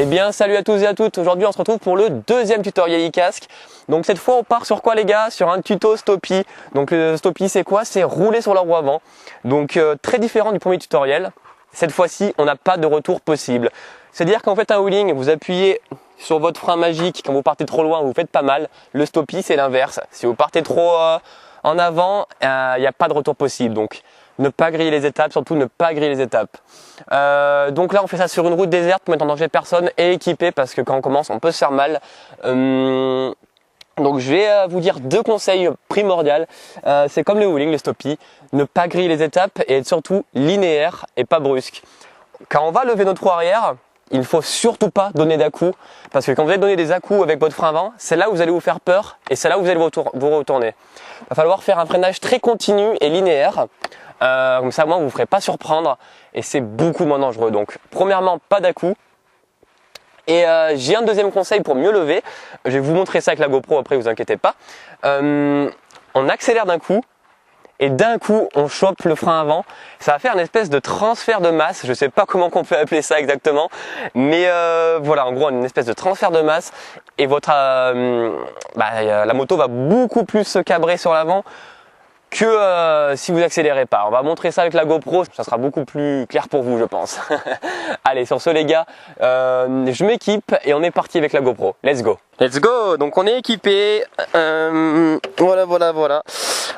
Eh bien salut à tous et à toutes, aujourd'hui on se retrouve pour le deuxième tutoriel e-casque. Donc cette fois on part sur quoi les gars? Sur un tuto stoppie. Donc le stoppie c'est quoi? C'est rouler sur la roue avant. Donc très différent du premier tutoriel. Cette fois-ci on n'a pas de retour possible. C'est-à-dire quand vous faites un wheeling, vous appuyez sur votre frein magique, quand vous partez trop loin vous faites pas mal. Le stoppie c'est l'inverse. Si vous partez trop en avant, il n'y a pas de retour possible. Donc ne pas griller les étapes, surtout ne pas griller les étapes. Donc là on fait ça sur une route déserte pour mettre en danger personne et équipé parce que quand on commence on peut se faire mal. Donc je vais vous dire deux conseils primordiaux. C'est comme le wheeling, le stoppie, ne pas griller les étapes et être surtout linéaire et pas brusque. Quand on va lever notre roue arrière, il ne faut surtout pas donner d'à-coups parce que quand vous allez donner des à-coups avec votre frein avant, c'est là où vous allez vous faire peur et c'est là où vous allez vous retourner. Il va falloir faire un freinage très continu et linéaire. Comme ça, moi, vous ne ferez pas surprendre et c'est beaucoup moins dangereux. Donc, premièrement, pas d'à-coups. Et j'ai un deuxième conseil pour mieux lever. Je vais vous montrer ça avec la GoPro après, vous inquiétez pas. On accélère d'un coup et d'un coup, on chope le frein avant. Ça va faire une espèce de transfert de masse. Je ne sais pas comment on peut appeler ça exactement, mais voilà, en gros, une espèce de transfert de masse et la moto va beaucoup plus se cabrer sur l'avant que si vous accélérez pas. On va montrer ça avec la GoPro, ça sera beaucoup plus clair pour vous je pense. Allez, sur ce les gars, je m'équipe et on est parti avec la GoPro. Let's go. Let's go. Donc on est équipé. Voilà.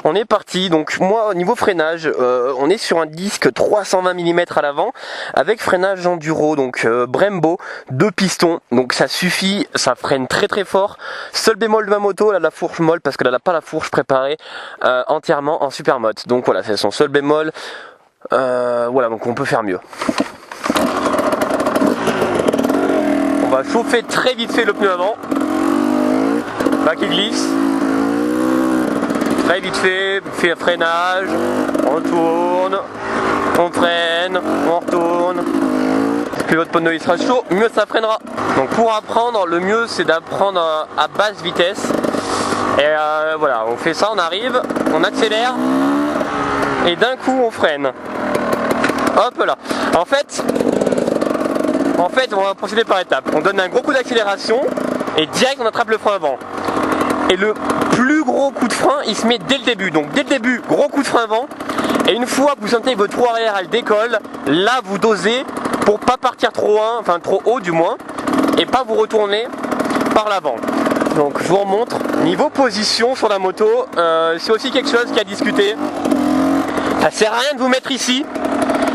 On est parti. Donc moi au niveau freinage, on est sur un disque 320 mm à l'avant avec freinage enduro, donc Brembo, 2 pistons. Donc ça suffit, ça freine très très fort. Seul bémol de ma moto, elle a la fourche molle parce qu'elle n'a pas la fourche préparée entièrement en super mode. Donc voilà, c'est son seul bémol. Voilà, donc on peut faire mieux. On va chauffer très vite fait le pneu avant. Là qui glisse. Très vite fait freinage, on tourne, on freine, on retourne. Plus votre pneu il sera chaud, mieux ça freinera. Donc pour apprendre, le mieux c'est d'apprendre à basse vitesse. Et voilà, on fait ça, on arrive, on accélère et d'un coup on freine. Hop là. En fait, on va procéder par étapes. On donne un gros coup d'accélération et direct on attrape le frein avant. Et le plus gros coup de frein, il se met dès le début. Donc dès le début, gros coup de frein avant. Et une fois que vous sentez que votre roue arrière elle décolle, là vous dosez pour pas partir trop loin, enfin trop haut du moins, et pas vous retourner par l'avant. Donc je vous remontre. Niveau position sur la moto, c'est aussi quelque chose qui a discuté. Ça sert à rien de vous mettre ici.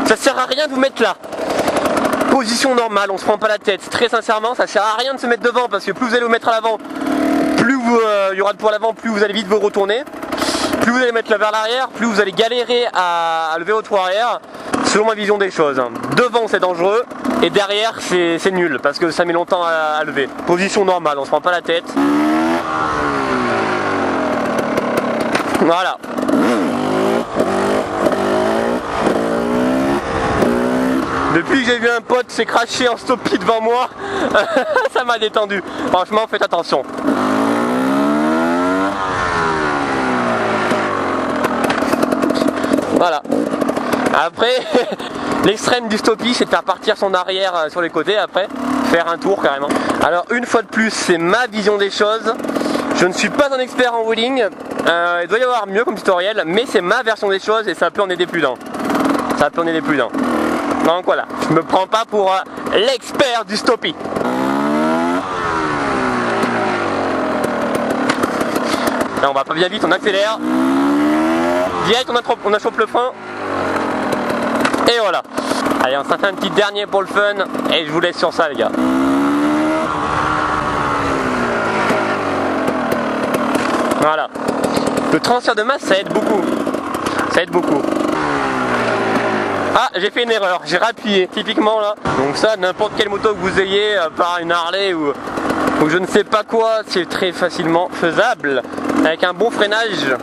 Ça sert à rien de vous mettre là. Position normale, on se prend pas la tête. Très sincèrement, ça sert à rien de se mettre devant parce que plus vous allez vous mettre à l'avant, plus il y aura de poids à l'avant, plus vous allez vite vous retourner. Plus vous allez mettre vers l'arrière, plus vous allez galérer à lever votre roue arrière, selon ma vision des choses. Devant c'est dangereux et derrière c'est nul parce que ça met longtemps à lever. Position normale, on se prend pas la tête. Voilà. Depuis que j'ai vu un pote s'est craché en stoppie devant moi, ça m'a détendu. Franchement, faites attention. Voilà. Après, l'extrême du stoppie, c'est de faire partir son arrière sur les côtés après, faire un tour carrément. Alors une fois de plus, c'est ma vision des choses. Je ne suis pas un expert en wheeling. Il doit y avoir mieux comme tutoriel, mais c'est ma version des choses et ça peut en aider plus d'un. Donc voilà, je me prends pas pour l'expert du stoppie. Là on va pas bien vite, on accélère. Direct on achoppe le frein. Et voilà. Allez, on s'en fait un petit dernier pour le fun. Et je vous laisse sur ça les gars. Voilà. Le transfert de masse ça aide beaucoup. Ah, j'ai fait une erreur, j'ai rappuyé, typiquement là. Donc ça, n'importe quelle moto que vous ayez, par une Harley ou je ne sais pas quoi, c'est très facilement faisable. Avec un bon freinage.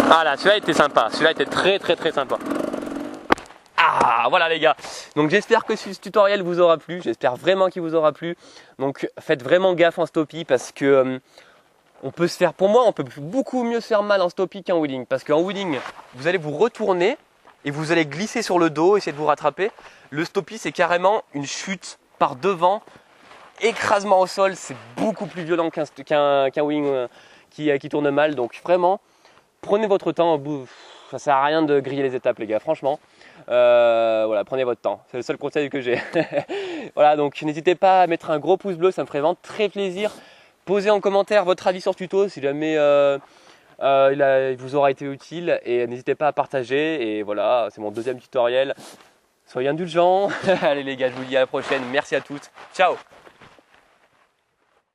Voilà, celui-là était sympa, celui-là était très sympa. Ah, voilà les gars. Donc j'espère que ce tutoriel vous aura plu, j'espère vraiment qu'il vous aura plu. Donc faites vraiment gaffe en stoppie parce que... on peut beaucoup mieux se faire mal en stoppie qu'en wheeling. Parce qu'en wheeling, vous allez vous retourner et vous allez glisser sur le dos, essayer de vous rattraper. Le stoppie, c'est carrément une chute par devant, écrasement au sol, c'est beaucoup plus violent qu'un wing qui tourne mal. Donc vraiment, prenez votre temps. Ça sert à rien de griller les étapes, les gars, franchement. Voilà, prenez votre temps, c'est le seul conseil que j'ai. Voilà, donc n'hésitez pas à mettre un gros pouce bleu, ça me ferait vraiment très plaisir. Posez en commentaire votre avis sur ce tuto si jamais il vous aura été utile, et n'hésitez pas à partager. Et voilà, c'est mon deuxième tutoriel. Soyez indulgents. Allez les gars, je vous dis à la prochaine. Merci à toutes. Ciao.